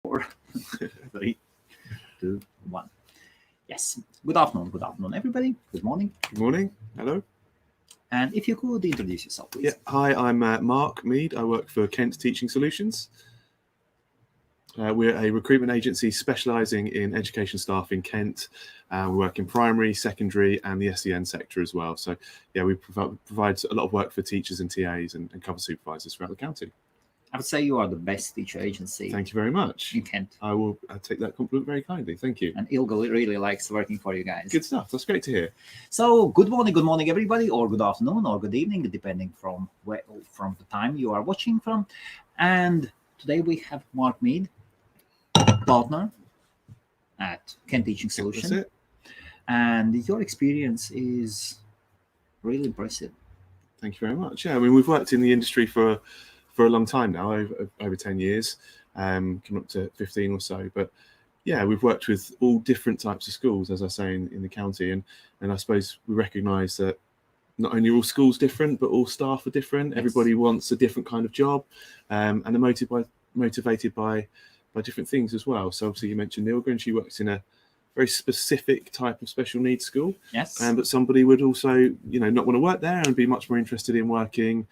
4, 3, 2, 1. Yes. Good afternoon, everybody. Good morning. Good morning. Hello. And if you could introduce yourself, please. Yeah. Hi, I'm Marc Mead. I work for Kent Teaching Solutions. We're a recruitment agency specialising in education staff in Kent. We work in primary, secondary and the SEN sector as well. So, yeah, we provide a lot of work for teachers and TAs and cover supervisors throughout the county. I would say you are the best teacher agency Thank you very much. in Kent. I will take that compliment very kindly. Thank you. And Ilgo really likes working for you guys. Good stuff. That's great to hear. So, good morning, everybody, or good afternoon, or good evening, depending from the time you are watching from. And today we have Marc Mead, partner at Kent Teaching Solutions. That's it. And your experience is really impressive. Thank you very much. Yeah, I mean, we've worked in the industry for a long time now, over 10 years, coming up to 15 or so. But yeah, we've worked with all different types of schools, as I say, in the county. And I suppose we recognise that not only are all schools different, but all staff are different. Yes. Everybody wants a different kind of job, and they're motivated by different things as well. So obviously you mentioned Ilga, and she works in a very specific type of special needs school. Yes. But somebody would also, not want to work there and be much more interested in working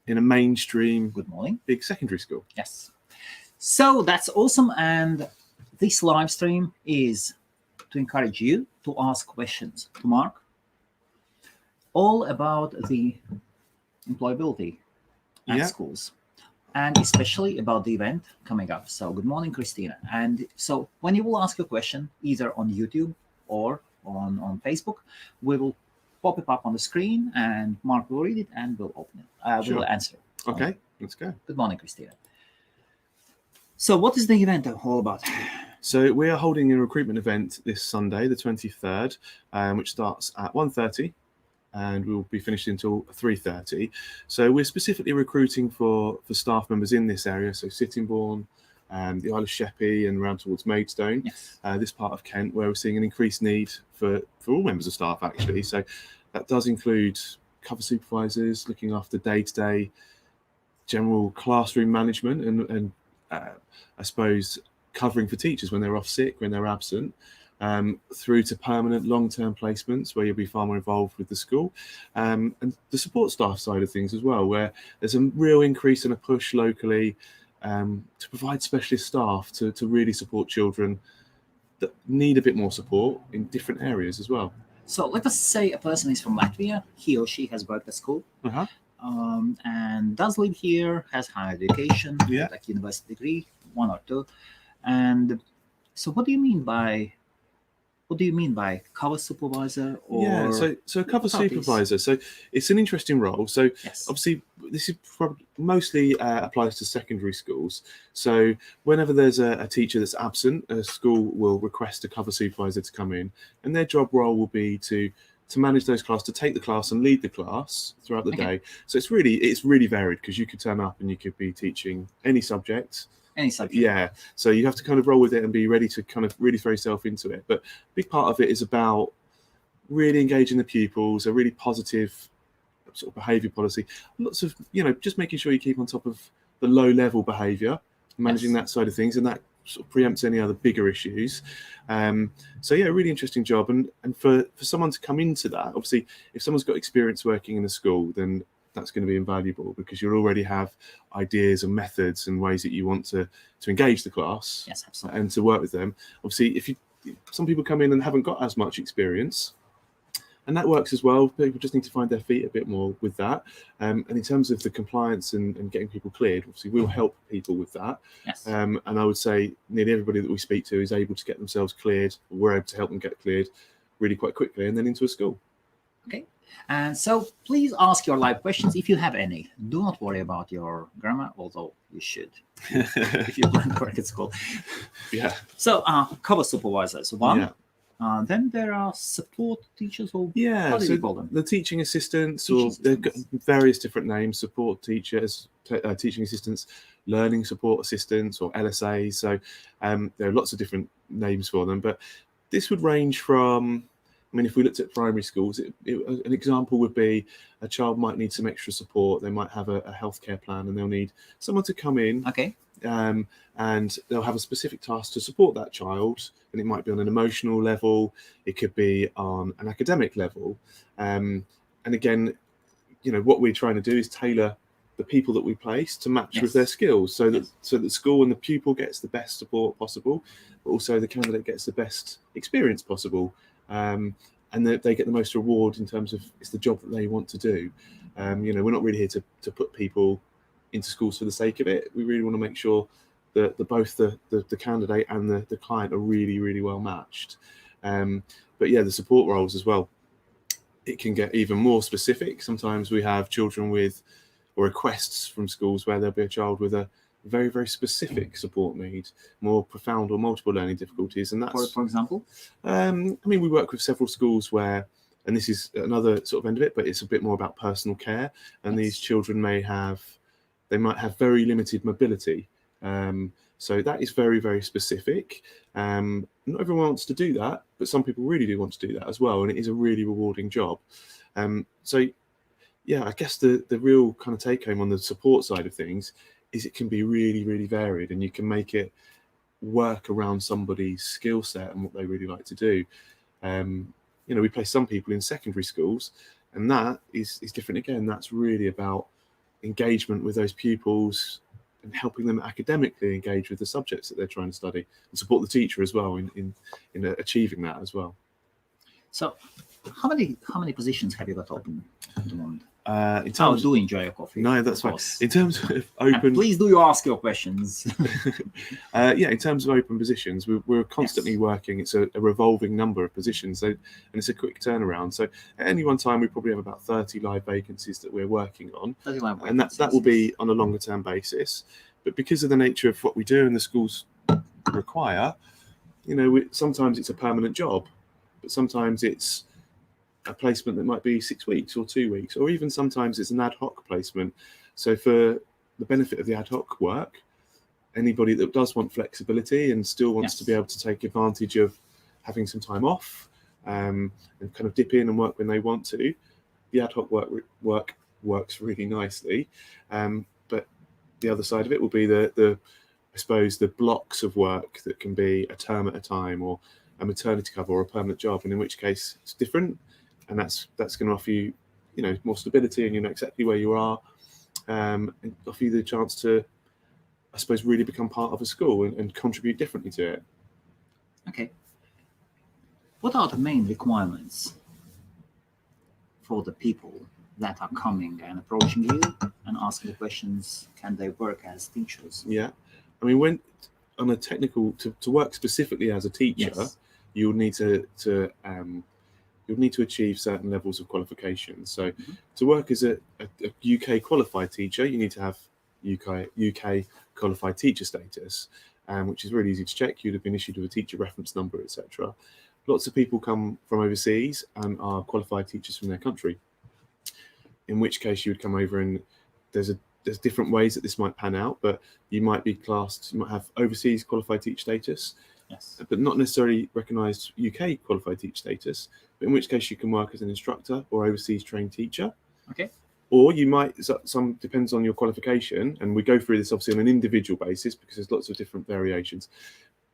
in a mainstream, Good morning. big secondary school. Yes. So that's awesome. And this live stream is to encourage you to ask questions to Marc all about the employability at Yeah. schools, and especially about the event coming up. So good morning, Christina. And so when you will ask a question, either on YouTube or on Facebook, we will pop it up on the screen and Marc will read it and we'll open it. Sure. We'll answer. Okay, let's go. Good morning, Christina. So what is the event all about? So we are holding a recruitment event this Sunday, the 23rd, which starts at 1:30 and we'll be finished until 3:30. So we're specifically recruiting for staff members in this area, so Sittingbourne, the Isle of Sheppey and around towards Maidstone, Yes. this part of Kent, where we're seeing an increased need for all members of staff, actually. So that does include cover supervisors, looking after day-to-day general classroom management and I suppose covering for teachers when they're off sick, when they're absent, through to permanent long-term placements where you'll be far more involved with the school, and the support staff side of things as well, where there's a real increase and a push locally to provide specialist staff to really support children that need a bit more support in different areas as well. So let us say a person is from Latvia, he or she has worked at school, Uh-huh. and does live here, has higher education, Yeah. like university degree, 1 or 2. And so what do you mean by cover supervisor? Or Yeah, so a cover What are these? supervisor. So it's an interesting role. So Yes. obviously this is mostly applies to secondary schools. So whenever there's a teacher that's absent, a school will request a cover supervisor to come in, and their job role will be to manage those classes, to take the class and lead the class throughout the Okay. day. So it's really varied, because you could turn up and you could be teaching any subject. Any subject? Yeah, so you have to kind of roll with it and be ready to kind of really throw yourself into it. But a big part of it is about really engaging the pupils, a really positive sort of behaviour policy. Lots of, just making sure you keep on top of the low level behaviour, managing Yes. that side of things, and that sort of preempts any other bigger issues. So yeah, really interesting job. And for someone to come into that, obviously, if someone's got experience working in a school, then that's going to be invaluable, because you'll already have ideas and methods and ways that you want to engage the class. Yes, absolutely. And to work with them. Obviously, some people come in and haven't got as much experience, and that works as well. People just need to find their feet a bit more with that. And in terms of the compliance and getting people cleared, obviously we'll help people with that. Yes. And I would say nearly everybody that we speak to is able to get themselves cleared, or we're able to help them get cleared really quite quickly, and then into a school. Okay. And so please ask your live questions if you have any. Do not worry about your grammar, although you should if you want to work at school. Yeah. So cover supervisors, one. Yeah. Then there are support teachers, or Yeah, how do so you call them? the teaching assistants, Teaching or they've got assistants. various different names: support teachers, teaching assistants, learning support assistants, or LSAs. So there are lots of different names for them. But this would range from, I mean, if we looked at primary schools, an example would be a child might need some extra support. They might have a healthcare plan, and they'll need someone to come in, Okay. and they'll have a specific task to support that child, and it might be on an emotional level, it could be on an academic level, and again, what we're trying to do is tailor the people that we place to match with their skills, so that the school and the pupil gets the best support possible, but also the candidate gets the best experience possible, and that they get the most reward in terms of it's the job that they want to do. We're not really here to put people into schools for the sake of it. We really want to make sure that both the candidate and the client are really, really well matched. But yeah, the support roles as well, it can get even more specific. Sometimes we have children with, or requests from schools where there'll be a child with a very, very specific support need, more profound or multiple learning difficulties. And that's, for example, we work with several schools where, and this is another sort of end of it, but it's a bit more about personal care. And these children might have very limited mobility. So that is very, very specific. Not everyone wants to do that, but some people really do want to do that as well. And it is a really rewarding job. So yeah, I guess the real kind of take home on the support side of things is it can be really, really varied, and you can make it work around somebody's skill set and what they really like to do. We place some people in secondary schools, and that is different again. That's really about engagement with those pupils and helping them academically engage with the subjects that they're trying to study, and support the teacher as well in achieving that as well. So how many positions have you got open at the moment? Do enjoy your coffee. No, that's fine. In terms of open, and please do you ask your questions. In terms of open positions, we're constantly working. It's a revolving number of positions, and it's a quick turnaround. So at any one time, we probably have about 30 live vacancies that we're working on, and that will be on a longer term basis. But because of the nature of what we do and the schools require, sometimes it's a permanent job, but sometimes it's a placement that might be 6 weeks or 2 weeks, or even sometimes it's an ad hoc placement. So for the benefit of the ad hoc work, anybody that does want flexibility and still wants to be able to take advantage of having some time off, and kind of dip in and work when they want to, the ad hoc work works really nicely. But the other side of it will be the blocks of work that can be a term at a time, or a maternity cover, or a permanent job, and in which case it's different. And that's going to offer you, more stability, and exactly where you are, and offer you the chance to, I suppose, really become part of a school and contribute differently to it. Okay. What are the main requirements for the people that are coming and approaching you and asking the questions? Can they work as teachers? Yeah, when on a technical to work specifically as a teacher, you'll need to achieve certain levels of qualifications. So to work as a UK qualified teacher, you need to have UK qualified teacher status, which is really easy to check. You'd have been issued with a teacher reference number, etc. Lots of people come from overseas and are qualified teachers from their country, in which case you would come over, and there's different ways that this might pan out, but you might have overseas qualified teacher status, but not necessarily recognised UK qualified teacher status, but in which case you can work as an instructor or overseas trained teacher. Okay. Or you might, depends on your qualification, and we go through this obviously on an individual basis because there's lots of different variations,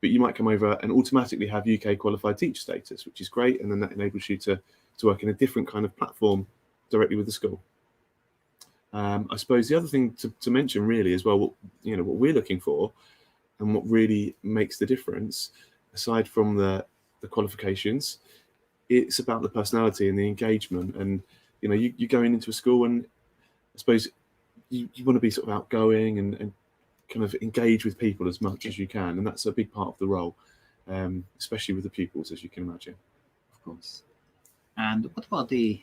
but you might come over and automatically have UK qualified teacher status, which is great, and then that enables you to work in a different kind of platform directly with the school. I suppose the other thing to mention really as well, what we're looking for and what really makes the difference, aside from the qualifications, it's about the personality and the engagement. And you're going into a school, and I suppose you want to be sort of outgoing and kind of engage with people as much as you can, and that's a big part of the role, especially with the pupils, as you can imagine. Of course. And what about it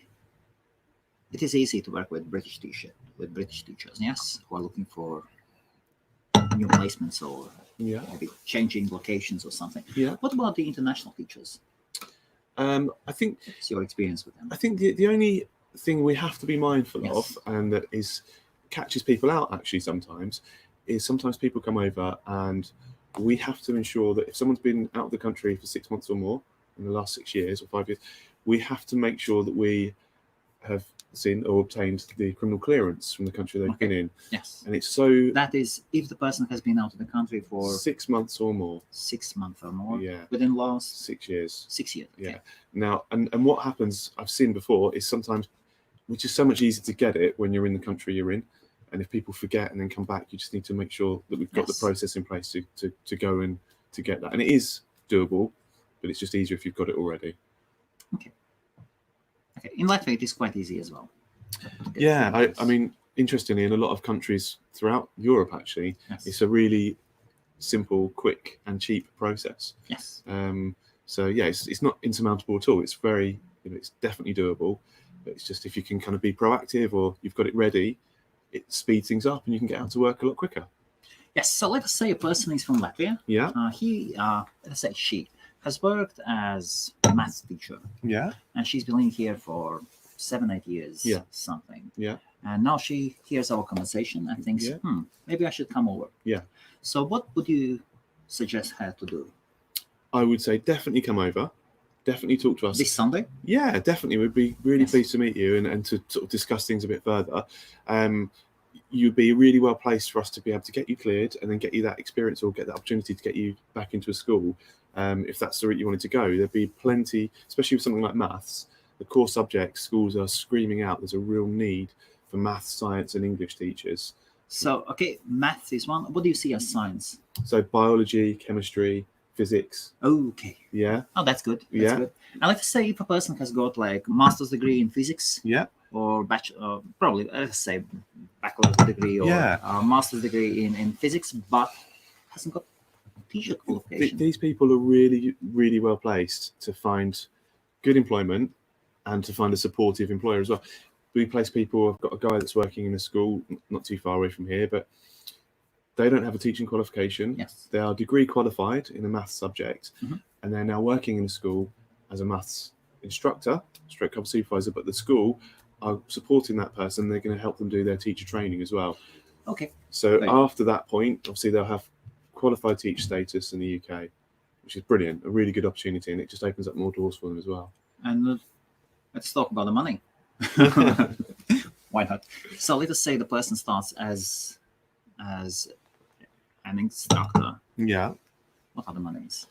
is easy to work with British teachers, yes, who are looking for new placements or maybe changing locations or something. Yeah. What about the international teachers? I think it's your experience with them. I think the only thing we have to be mindful of, and that catches people out actually sometimes people come over, and we have to ensure that if someone's been out of the country for 6 months or more in the last 6 years or 5 years, we have to make sure that we have seen or obtained the criminal clearance from the country they've been in. Yes. And it's so That is if the person has been out of the country for 6 months or more. 6 months or more. Yeah. Within the last 6 years. 6 years. Okay. Yeah. Now, and what happens, I've seen before, is sometimes, which is so much easier to get it when you're in the country you're in. And if people forget and then come back, you just need to make sure that we've got the process in place to go and to get that. And it is doable, but it's just easier if you've got it already. Okay. Okay. In Latvia, it is quite easy as well. Yeah, I mean, interestingly, in a lot of countries throughout Europe, actually, it's a really simple, quick, and cheap process. Yes. So yeah, it's not insurmountable at all. It's very, it's definitely doable. But it's just if you can kind of be proactive or you've got it ready, it speeds things up and you can get out to work a lot quicker. Yes. So let us say a person is from Latvia. Yeah. Let's say she has worked as a maths teacher. Yeah. And she's been living here for 7-8 years. Yeah. Something. Yeah. And now she hears our conversation and thinks, maybe I should come over. Yeah. So what would you suggest her to do? I would say definitely come over. Definitely talk to us. This Sunday? Yeah, definitely. We'd be really pleased to meet you and to sort of discuss things a bit further. You'd be really well placed for us to be able to get you cleared and then get you that experience or get that opportunity to get you back into a school. If that's the route you wanted to go, there'd be plenty, especially with something like maths, the core subjects, schools are screaming out. There's a real need for maths, science and English teachers. So, okay, maths is one. What do you see as science? So biology, chemistry, physics. Okay. Yeah. Oh, that's good. That's good. And let's say if a person has got like master's degree in physics. Yeah. Or bachelor, probably let's say bachelor's degree or master's degree in physics, but hasn't got teacher qualification. These people are really, really well placed to find good employment and to find a supportive employer as well. We place people. I've got a guy that's working in a school not too far away from here, but they don't have a teaching qualification. Yes. They are degree qualified in a maths subject, and they're now working in a school as a maths instructor, stroke cover supervisor, but the school are supporting that person. They're going to help them do their teacher training as well. Okay. So after that point, obviously they'll have qualified teacher status in the UK, which is brilliant, a really good opportunity, and it just opens up more doors for them as well. And let's talk about the money. Why not? So let us say the person starts as an instructor. Yeah. What are the monies?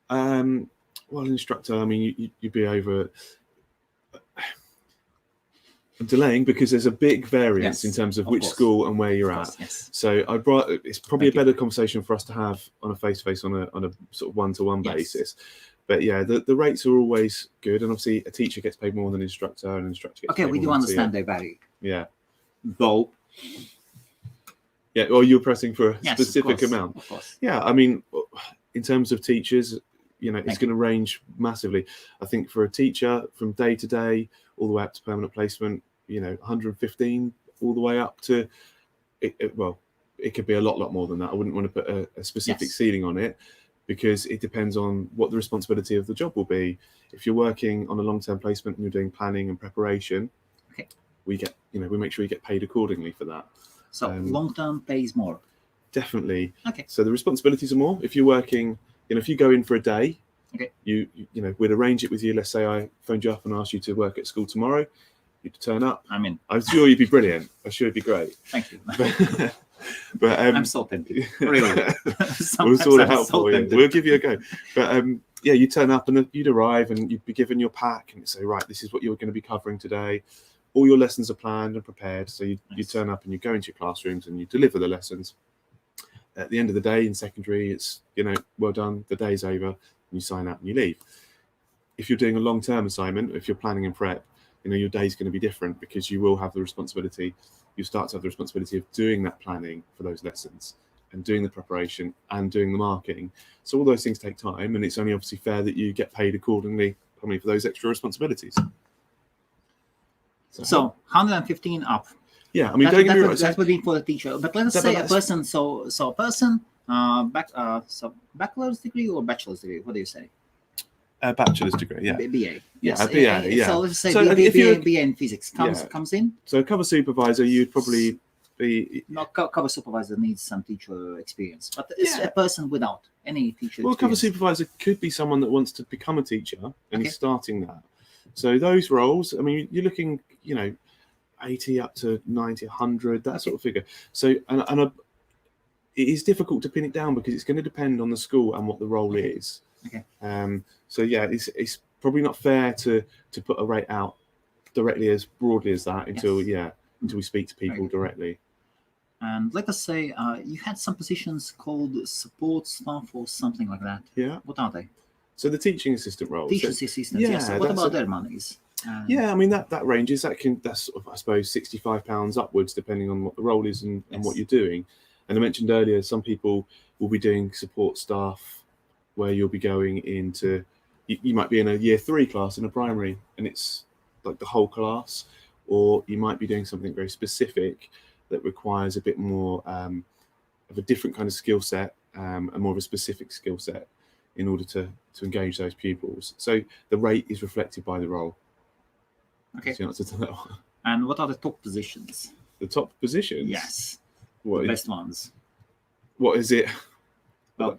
Well, instructor, I mean, you'd be over. I'm delaying because there's a big variance in terms of which school and where you're at. Yes. So it's probably a better conversation for us to have on a face-to-face, on a sort of one-to-one basis. But yeah, the rates are always good, and obviously a teacher gets paid more than an instructor, and an instructor gets paid more. We do understand they vary. Yeah. Though. Yeah. Or you're pressing for a Yes, specific amount. Of course. Yeah. I mean, in terms of teachers, it's going to range massively. I think for a teacher from day to day all the way up to permanent placement, 115 all the way up to it could be a lot more than that. I wouldn't want to put a specific ceiling on it, because it depends on what the responsibility of the job will be. If you're working on a long-term placement and you're doing planning and preparation, we make sure you get paid accordingly for that. So long-term pays more. Definitely. Okay. So the responsibilities are more. If you're working, if you go in for a day, we'd arrange it with you. Let's say I phoned you up and asked you to work at school tomorrow. You'd turn up. I'm sure you'd be brilliant. I'm sure it'd be great. Thank you. But I'm so tempted. Really. We'll sort it out for you. We'll give you a go. But you turn up and you'd arrive and you'd be given your pack and you'd say, right, this is what you're going to be covering today. All your lessons are planned and prepared. So you turn up and you go into your classrooms and you deliver the lessons. At the end of the day in secondary, it's, well done, the day's over, and you sign out and you leave. If you're doing a long-term assignment, if you're planning and prep, your day's going to be different, because you will have the responsibility, you start to have the responsibility of doing that planning for those lessons and doing the preparation and doing the marking. So all those things take time, and it's only obviously fair that you get paid accordingly, probably for those extra responsibilities. So 115 up. Yeah, I mean, that would be for the teacher. But let us say a person. So a person, bachelor's degree or bachelor's degree. What do you say? Bachelor's degree, yeah. BA. Yes. BA, yeah. So let's say BA in physics comes in. So cover supervisor, you'd probably be. Not cover supervisor needs some teacher experience, but it's a person without any teacher experience. Cover supervisor could be someone that wants to become a teacher and is starting that. So those roles, I mean, you're looking, 80 up to 90, 100, that sort of figure. So, it is difficult to pin it down because it's going to depend on the school and what the role is. Okay. So yeah, it's probably not fair to put a rate out directly as broadly as that until we speak to people directly. And let us say you had some positions called support staff or something like that. Yeah. What are they? So the teaching assistant roles. Teachers assistants. Yeah, yes. What about their monies? Yeah, I mean that ranges. That's sort of, I suppose, £65 upwards, depending on what the role is and what you're doing. And I mentioned earlier, some people will be doing support staff, where you'll be going into. You might be in a year 3 class in a primary, and it's like the whole class, or you might be doing something very specific that requires a bit more of a different kind of skill set, and more of a specific skill set in order to engage those pupils. So the rate is reflected by the role. Okay. That's the answer to that one. And what are the top positions? The top positions? Yes. What the best ones. What is it? Well,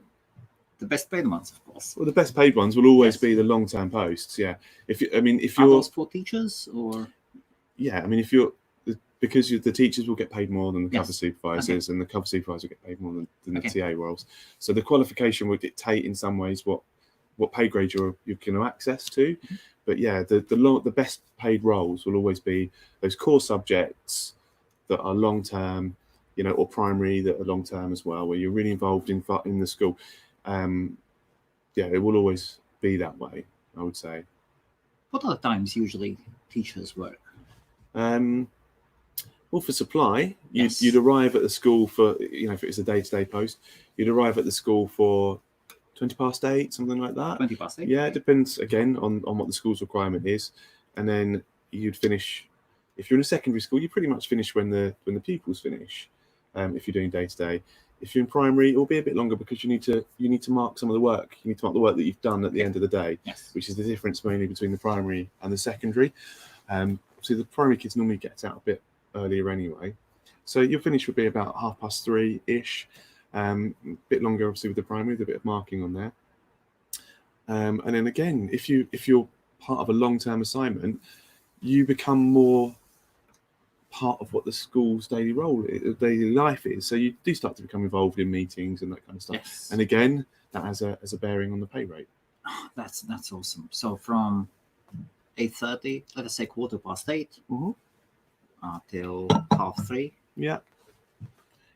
the best paid ones, of course. Well, the best paid ones will always be the long-term posts. Yeah. If you're are those for teachers or? Yeah, I mean, because the teachers will get paid more than the cover supervisors, and the cover supervisors will get paid more than the TA roles. So the qualification will dictate in some ways what pay grade you're going to access to. Mm-hmm. But yeah, the best paid roles will always be those core subjects that are long term, or primary that are long term as well, where you're really involved in the school. It will always be that way, I would say. What are the times usually teachers work? Well, for supply, you'd arrive at the school for, if it's a day-to-day post, you'd arrive at the school for 8:20, something like that. 8:20. Yeah, it depends again on what the school's requirement is, and then you'd finish. If you're in a secondary school, you pretty much finish when the pupils finish. If you're doing day-to-day, if you're in primary, it'll be a bit longer because you need to mark some of the work. You need to mark the work that you've done at the end of the day, which is the difference mainly between the primary and the secondary. So the primary kids normally get out a bit earlier anyway. So your finish would be about 3:30-ish. A bit longer, obviously, with the primary, with a bit of marking on there. And then again, if you're part of a long-term assignment, you become more part of what the school's daily life is. So you do start to become involved in meetings and that kind of stuff. Yes. And again, that has a bearing on the pay rate. Oh, that's awesome. So from 8:30, let us say 8:15, till 3:30.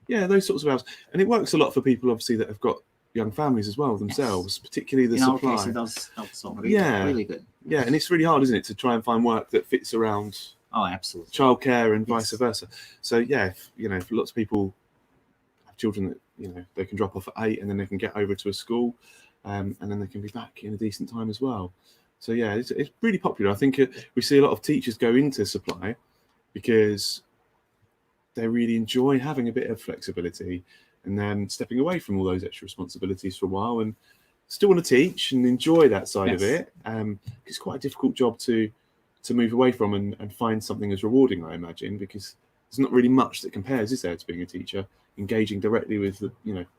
Yeah, those sorts of hours. And it works a lot for people, obviously, that have got young families as well themselves, particularly the supply. In our case, it does help somebody. Really good. Yeah, and it's really hard, isn't it, to try and find work that fits around absolutely childcare and vice versa. So yeah, if lots of people have children that they can drop off at 8 and then they can get over to a school, and then they can be back in a decent time as well. So yeah, it's really popular. I think we see a lot of teachers go into supply because they really enjoy having a bit of flexibility and then stepping away from all those extra responsibilities for a while and still want to teach and enjoy that side of it. It's quite a difficult job to move away from and find something as rewarding, I imagine, because there's not really much that compares, is there, to being a teacher, engaging directly with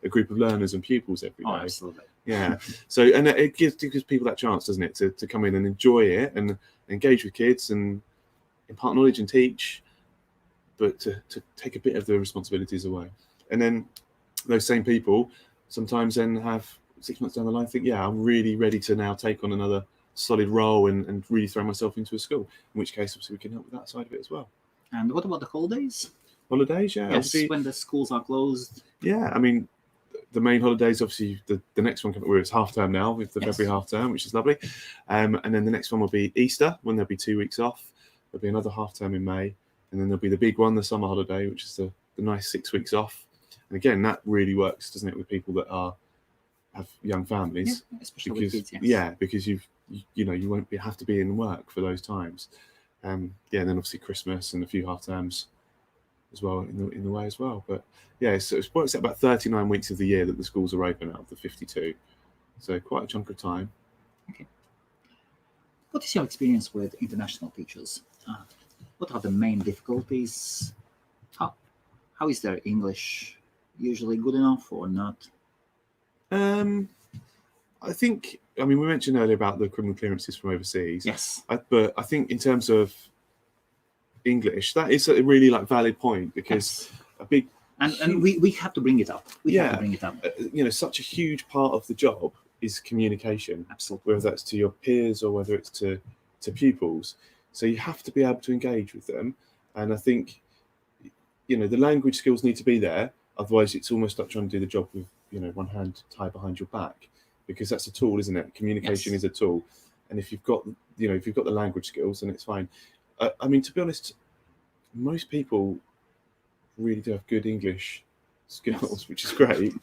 a group of learners and pupils every day. Absolutely. Yeah. So, and it gives people that chance, doesn't it, to come in and enjoy it and engage with kids and impart knowledge and teach, but to take a bit of the responsibilities away. And then those same people sometimes then have 6 months down the line think, I'm really ready to now take on another solid role and really throw myself into a school, in which case obviously we can help with that side of it as well. And what about the holidays? Holidays, yeah. Yes, when the schools are closed. Yeah, I mean, the main holidays, obviously, the next one, it's half term now with the February half term, which is lovely. And then the next one will be Easter, when there'll be 2 weeks off. There'll be another half term in May. And then there'll be the big one, the summer holiday, which is the nice 6 weeks off. And again, that really works, doesn't it, with people that have young families? Yeah, especially with kids, because you won't have to be in work for those times. And then obviously Christmas and a few half terms as well in the way as well. But yeah, so it works out about 39 weeks of the year that the schools are open out of the 52. So quite a chunk of time. Okay. What is your experience with international teachers? What are the main difficulties? How is their English usually good enough or not? I think, we mentioned earlier about the criminal clearances from overseas. Yes. But I think in terms of English. That is a really like valid point, because a big and we have to bring it up. We have to bring it up. Such a huge part of the job is communication. Absolutely. Whether that's to your peers or whether it's to pupils. So you have to be able to engage with them. And I think, the language skills need to be there. Otherwise, it's almost like trying to do the job with, one hand tied behind your back, because that's a tool, isn't it? Communication is a tool. And if you've got, the language skills, then it's fine. I mean, to be honest, most people really do have good English skills, which is great.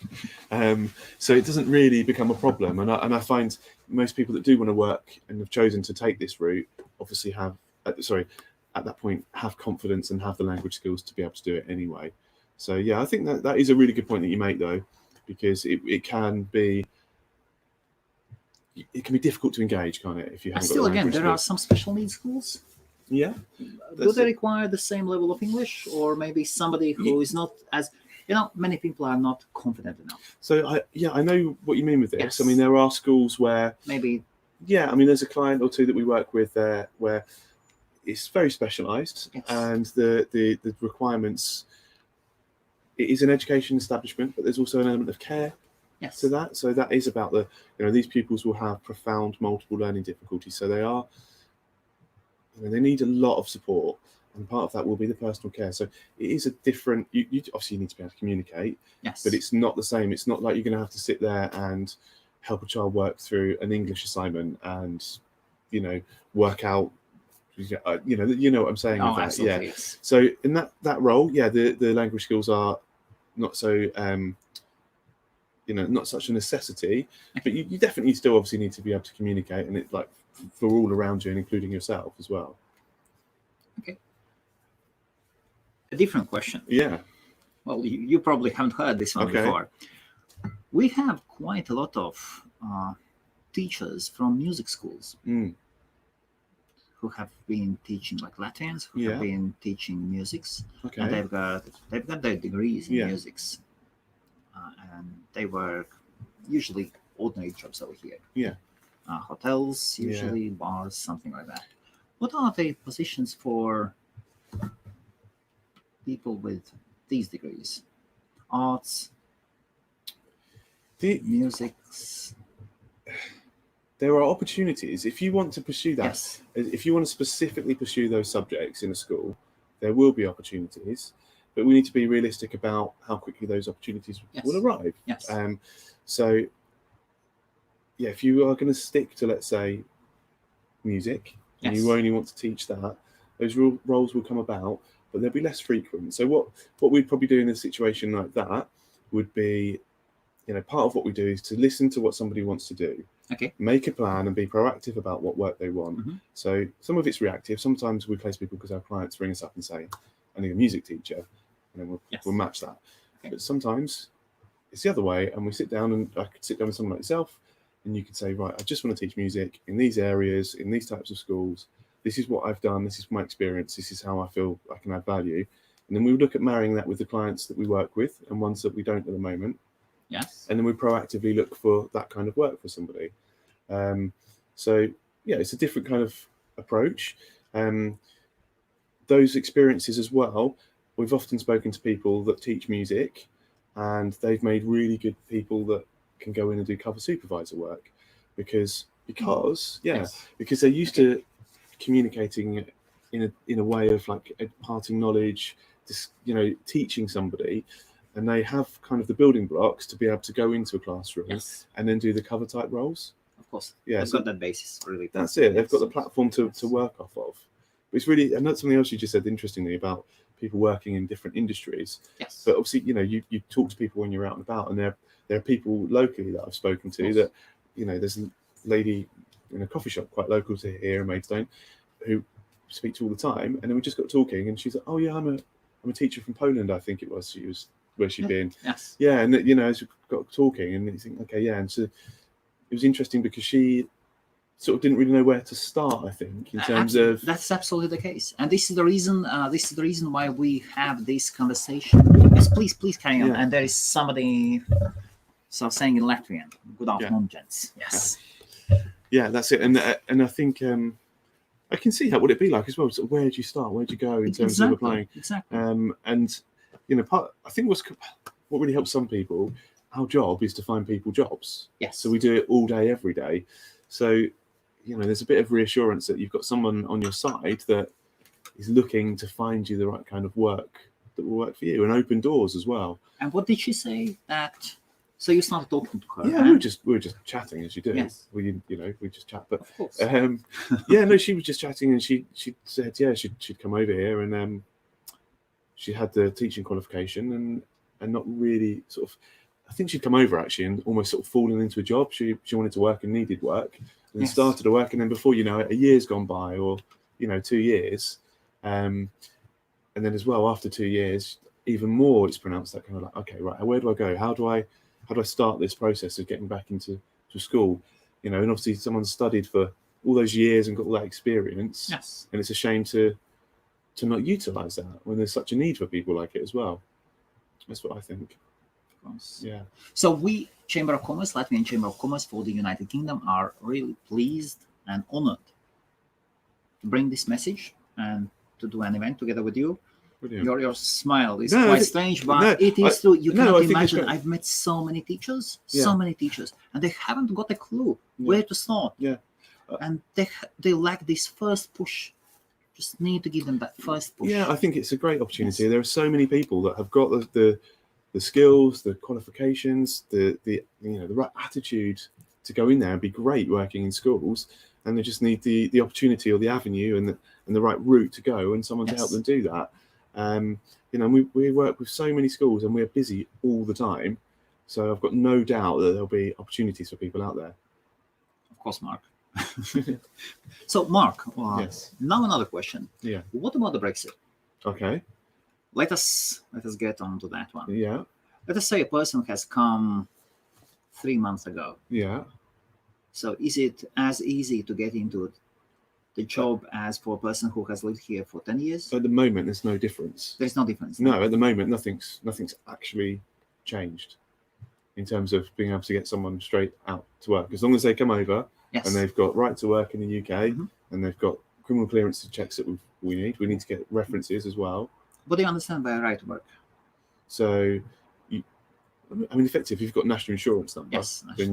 So it doesn't really become a problem. And I find most people that do want to work and have chosen to take this route obviously have, at that point, have confidence and have the language skills to be able to do it anyway. So yeah, I think that is a really good point that you make, though, because it can be difficult to engage, can't it? If you haven't still, got the again, there skills. are some special needs schools. Yeah. Do they require the same level of English, or maybe somebody who is not as, many people are not confident enough? So I know what you mean with this. Yes. I mean, there are schools where maybe. Yeah, I mean, there's a client or two that we work with there where it's very specialised, and the requirements. It is an education establishment, but there's also an element of care to that. So that is about these pupils will have profound multiple learning difficulties. So they are, they need a lot of support, and part of that will be the personal care. So it is a different. You obviously need to be able to communicate, but it's not the same. It's not like you're going to have to sit there and help a child work through an English assignment and work out. You know what I'm saying? Oh, with that. absolutely, yeah. yes. So in that role, the language skills are not so not such a necessity, but you definitely still obviously need to be able to communicate, and it's like for all around you and including yourself as well. Okay. A different question. Yeah. Well, you probably haven't heard this one before. We have quite a lot of teachers from music schools who have been teaching, like Latvians, who have been teaching musics, and they've got their degrees in musics, and they work usually ordinary jobs over here. Yeah. Hotels, usually bars, something like that. What are the positions for people with these degrees? Arts, musics. There are opportunities if you want to pursue that. Yes. If you want to specifically pursue those subjects in a school, there will be opportunities, but we need to be realistic about how quickly those opportunities will arrive. Yes. So, if you are going to stick to, let's say, music, and you only want to teach that, those roles will come about, but they'll be less frequent. So what we'd probably do in a situation like that would be, part of what we do is to listen to what somebody wants to do. Okay. Make a plan and be proactive about what work they want. Mm-hmm. So some of it's reactive. Sometimes we place people because our clients ring us up and say, I need a music teacher, and then we'll match that. Okay. But sometimes it's the other way, and we sit down, and I could sit down with someone like yourself, and you could say, right, I just want to teach music in these areas, in these types of schools. This is what I've done. This is my experience. This is how I feel I can add value. And then we would look at marrying that with the clients that we work with and ones that we don't at the moment. Yes. And then we proactively look for that kind of work for somebody. It's a different kind of approach. Those experiences as well, we've often spoken to people that teach music, and they've made really good people that can go in and do cover supervisor work because they're used to communicating in a way of like imparting knowledge, teaching somebody, and they have kind of the building blocks to be able to go into a classroom and then do the cover type roles. Of course. Yeah, they've got that basis really. That's it. They've got the platform to work off of. But it's really, and that's something else you just said interestingly about people working in different industries. Yes. But obviously, you talk to people when you're out and about, and there are people locally that I've spoken to that, there's a lady in a coffee shop quite local to here in Maidstone who speak to all the time, and then we just got talking, and she's like, oh yeah, I'm a teacher from Poland, I think it was. She was where she'd been. Yes. Yeah, and as we got talking, and you think, okay, yeah, and so it was interesting because she sort of didn't really know where to start, I think, in terms of. That's absolutely the case, and this is the reason. This is the reason why we have this conversation. Yes, please carry on. And there is somebody saying in Latvian, "Good afternoon, gents." Yes. Yeah, that's it, and I think I can see what it'd be like as well. So where do you start? Where do you go in terms of applying? Exactly. And I think what really helps some people, our job is to find people jobs. Yes. So we do it all day, every day. So there's a bit of reassurance that you've got someone on your side that is looking to find you the right kind of work that will work for you, and open doors as well. And what did she say that? So you started talking to her. Yeah, we were just chatting as you do. Yes. We just chat. But of course. yeah, no, she was just chatting, and she said, yeah, she'd come over here, and she had the teaching qualification, and not really sort of. I think she'd come over actually, and almost sort of fallen into a job. She wanted to work and needed work, and then started to work, and then before you know it, a year's gone by, or 2 years, and then as well after 2 years, even more, it's pronounced that kind of like, okay, right, where do I go? How do I start this process of getting back into school? And obviously someone's studied for all those years and got all that experience. Yes. And it's a shame to not utilize that when there's such a need for people like it as well. That's what I think. Of course. Yeah. So we, Chamber of Commerce, Latvian Chamber of Commerce for the United Kingdom, are really pleased and honored to bring this message and to do an event together with you. Brilliant. Your smile is quite strange, but it is true. You cannot imagine. I've met so many teachers, and they haven't got a clue where to start. Yeah. And they lack this first push. Just need to give them that first push. Yeah, I think it's a great opportunity. There are so many people that have got the skills, the qualifications, the right attitude to go in there and be great working in schools, and they just need the opportunity or the avenue and the right route to go, and someone to help them do that. We work with so many schools, and we're busy all the time, so I've got no doubt that there'll be opportunities for people out there. Of course, Mark. So, Mark, yes. Now another question. Yeah. What about the Brexit? Okay. Let us get on to that one. Yeah. Let us say a person has come 3 months ago. Yeah. So is it as easy to get into the job as for a person who has lived here for 10 years? At the moment, there's no difference. There's no difference. No, at the moment, nothing's actually changed in terms of being able to get someone straight out to work. As long as they come over and they've got right to work in the UK, and they've got criminal clearance checks that we need to get references as well. What do you understand by right to work? So, effectively, if you've got national insurance number,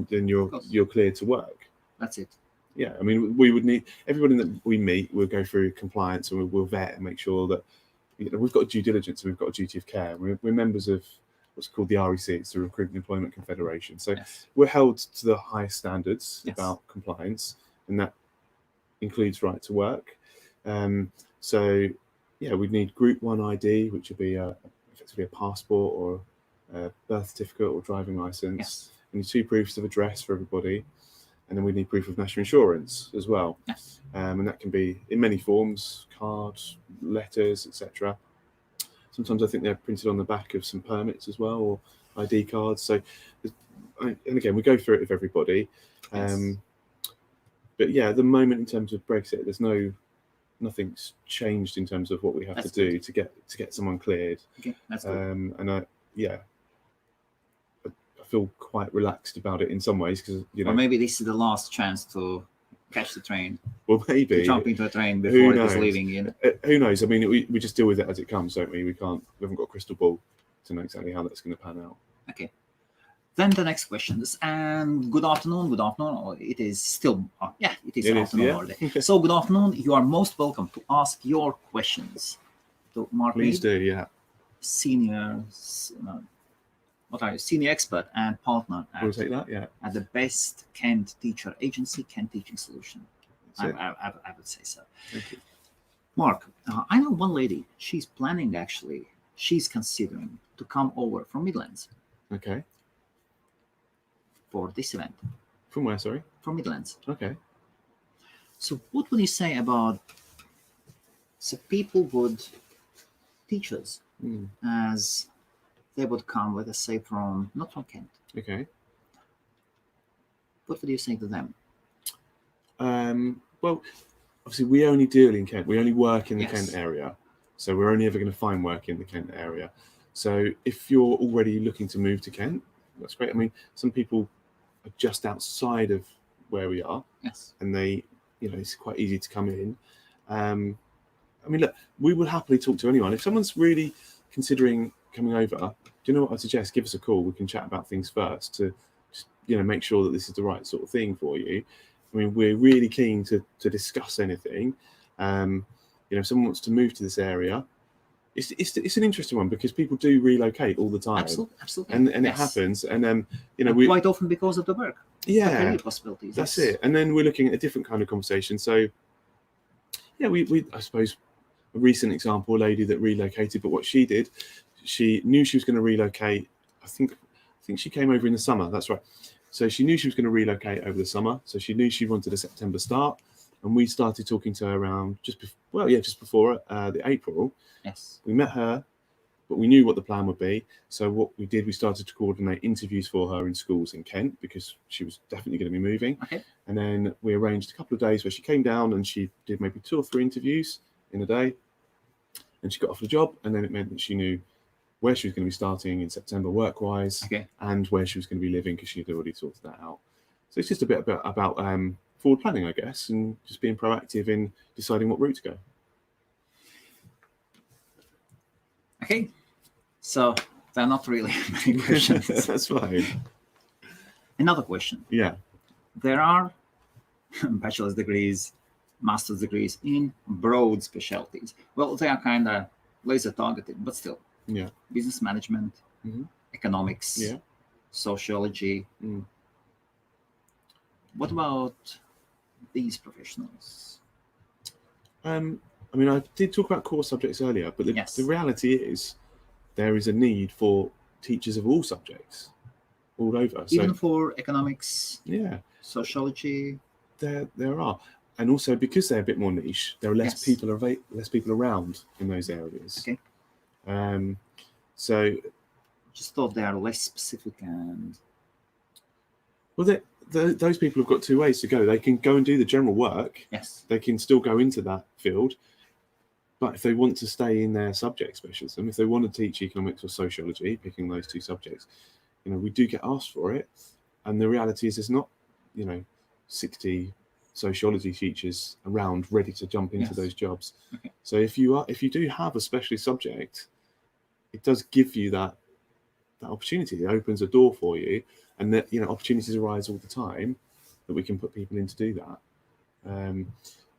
then you're cleared to work. That's it. Yeah, we would need everybody that we meet. We'll go through compliance, and we'll vet and make sure that we've got due diligence and we've got a duty of care. We're members of what's called the REC, it's the Recruitment Employment Confederation. So we're held to the highest standards about compliance, and that includes right to work. We'd need Group 1 ID, which would be effectively a passport or a birth certificate or driving license. We need 2 proofs of address for everybody. And then we need proof of national insurance as well. Yes. And that can be in many forms, cards, letters, etc. Sometimes I think they're printed on the back of some permits as well, or ID cards. So, and again, we go through it with everybody. But yeah, at the moment in terms of Brexit, there's nothing's changed in terms of what we have to do to get someone cleared. Okay, that's good. I feel quite relaxed about it in some ways, because or maybe this is the last chance to catch the train. Well, maybe to jump into a train before it is leaving. Who knows? We just deal with it as it comes, don't we? We haven't got a crystal ball to know exactly how that's going to pan out. Okay. Then the next questions. And good afternoon. Or it is still it is afternoon already. So good afternoon. You are most welcome to ask your questions to Marc Mead. Please do. Yeah. Senior expert and partner We'll take that, at the best Kent teacher agency, Kent Teaching Solution. I would say so. Thank you. Mark, I know one lady, she's considering to come over from Midlands. Okay. For this event. From where, sorry? From Midlands. Okay. So what would you say about teachers, as they would come, let us say, not from Kent. Okay. What would you say to them? Well, obviously, we only deal in Kent. We only work in the Kent area. So we're only ever going to find work in the Kent area. So if you're already looking to move to Kent, that's great. Some people are just outside of where we are. Yes. And it's quite easy to come in. I mean, look, we will happily talk to anyone. If someone's really considering coming over, do you know what I'd suggest? Give us a call. We can chat about things first to just, make sure that this is the right sort of thing for you. I mean, we're really keen to discuss anything. If someone wants to move to this area, it's an interesting one because people do relocate all the time. Absolutely. And Yes. it happens. And quite often because of the work. Yeah, career possibilities. that's yes. it. And then we're looking at a different kind of conversation. So, yeah, we I suppose a recent example, a lady that relocated, but what she did, she knew she was going to relocate. I think she came over in the summer. That's right. So she knew she was going to relocate over the summer. So she knew she wanted a September start, and we started talking to her around just before the April. Yes. We met her, but we knew what the plan would be. So what we did, we started to coordinate interviews for her in schools in Kent because she was definitely going to be moving. Okay. And then we arranged a couple of days where she came down and she did maybe 2 or 3 interviews in a day, and she got offered a job. And then it meant that she knew where she was going to be starting in September work-wise, Okay. and where she was going to be living because she'd already sorted that out. So it's just a bit about forward planning, I guess, and just being proactive in deciding what route to go. Okay. So there are not really many questions. That's fine. Another question. Yeah. There are bachelor's degrees, master's degrees in broad specialties. Well, they are kind of laser targeted, but still. Yeah. Business management, economics, Yeah. sociology. What about these professionals? I mean, I did talk about core subjects earlier, but the reality is there is a need for teachers of all subjects all over. Even for economics, yeah, sociology. There are. And also because they're a bit more niche, there are less people around in those areas. Okay. So just thought they are less specific and those people have got 2 ways to go. They can go and do the general work. Yes. They can still go into that field. But if they want to stay in their subject specialism, if they want to teach economics or sociology, picking those 2 subjects, we do get asked for it. And the reality is there's not, 60 sociology teachers around ready to jump into those jobs. Okay. So if you do have a specialist subject, it does give you that opportunity. It opens a door for you, and that opportunities arise all the time that we can put people in to do that.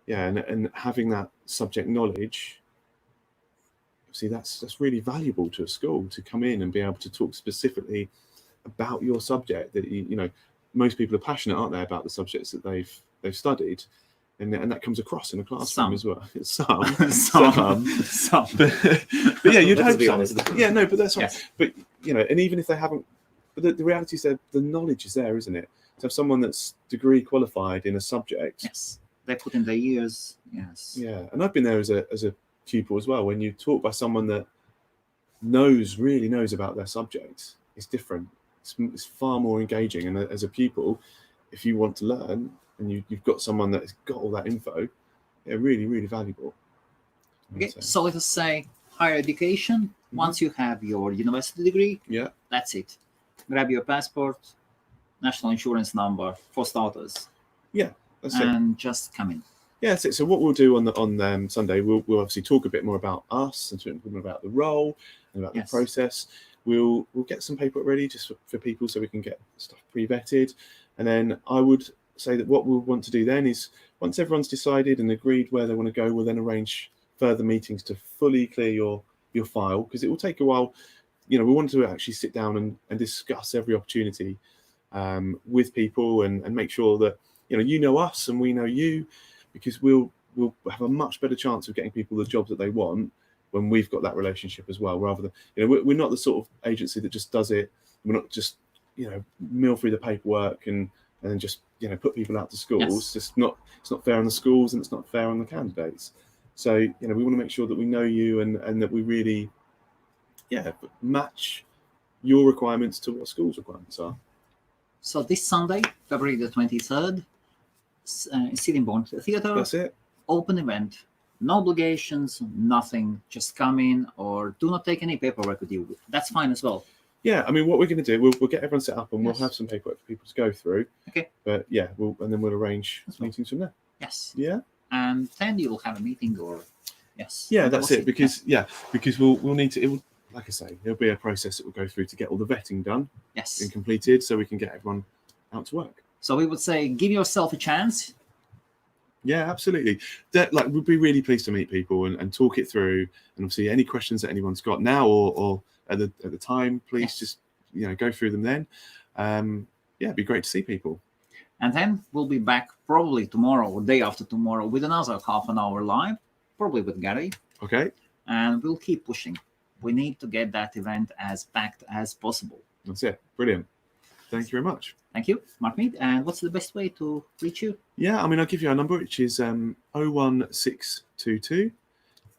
And having that subject knowledge, see, that's really valuable to a school to come in and be able to talk specifically about your subject. That most people are passionate, aren't they, about the subjects that they've studied, and that comes across in a classroom as well. Some. But yeah, you'd hope so. Yeah, no, but that's right. Yes. But and even if they haven't, but the reality is that the knowledge is there, isn't it? To have someone that's degree qualified in a subject. Yes. They put in their years. Yes. Yeah, and I've been there as a pupil as well. When you talk by someone that really knows about their subject, it's different. It's far more engaging. And as a pupil, if you want to learn and you've got someone that's got all that info, they're really, really valuable. Okay, so let us say higher education. Once you have your university degree, that's it. Grab your passport, national insurance number for starters. Yeah. That's and just come in. Yeah, that's it. So what we'll do on Sunday, we'll obviously talk a bit more about us and talk a bit more about the role and about the process. We'll get some paperwork ready just for people so we can get stuff pre-vetted. And then I would say that what we'll want to do then is once everyone's decided and agreed where they want to go, we'll then arrange further meetings to fully clear your file, because it will take a while. We want to actually sit down and discuss every opportunity with people and make sure that you know us and we know you, because we'll have a much better chance of getting people the jobs that they want when we've got that relationship as well, rather than we're not the sort of agency that just does it. We're not just mill through the paperwork and then just put people out to schools. It's not fair on the schools and it's not fair on the candidates. So we want to make sure that we know you and that we really match your requirements to what schools' requirements are. So this Sunday, February the 23rd, Sittingbourne Theatre. That's it. Open event. No obligations, nothing. Just come in, or do not take any paperwork with you. That's fine as well. Yeah, I mean, what we're going to do, we'll get everyone set up and we'll have some paperwork for people to go through. Okay. But yeah, we'll arrange meetings from there. Yes. Yeah. and then you'll have a meeting, or yes. Yeah, and that's we'll it. see. Because we'll need to. It will, like I say, there'll be a process that will go through to get all the vetting done Yes. and completed, so we can get everyone out to work. So we would say, give yourself a chance. Yeah, absolutely. That we'd be really pleased to meet people and talk it through. And obviously, any questions that anyone's got now or at the time, please Yes. just go through them then. Yeah, it'd be great to see people. And then we'll be back probably tomorrow or day after tomorrow with another half an hour live, probably with Gary. Okay. And we'll keep pushing. We need to get that event as packed as possible. That's it. Brilliant. Thank you very much. Thank you, Marc Mead. And what's the best way to reach you? Yeah, I mean, I'll give you our number, which is 01622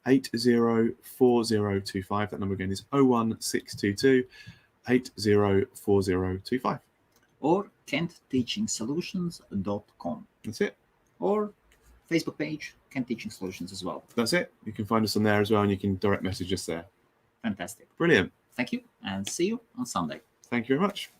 804025. That number again is 01622 804025. Or kentteachingsolutions.com. That's it. Or Facebook page, Kent Teaching Solutions as well. That's it. You can find us on there as well, and you can direct message us there. Fantastic. Brilliant. Thank you, and see you on Sunday. Thank you very much.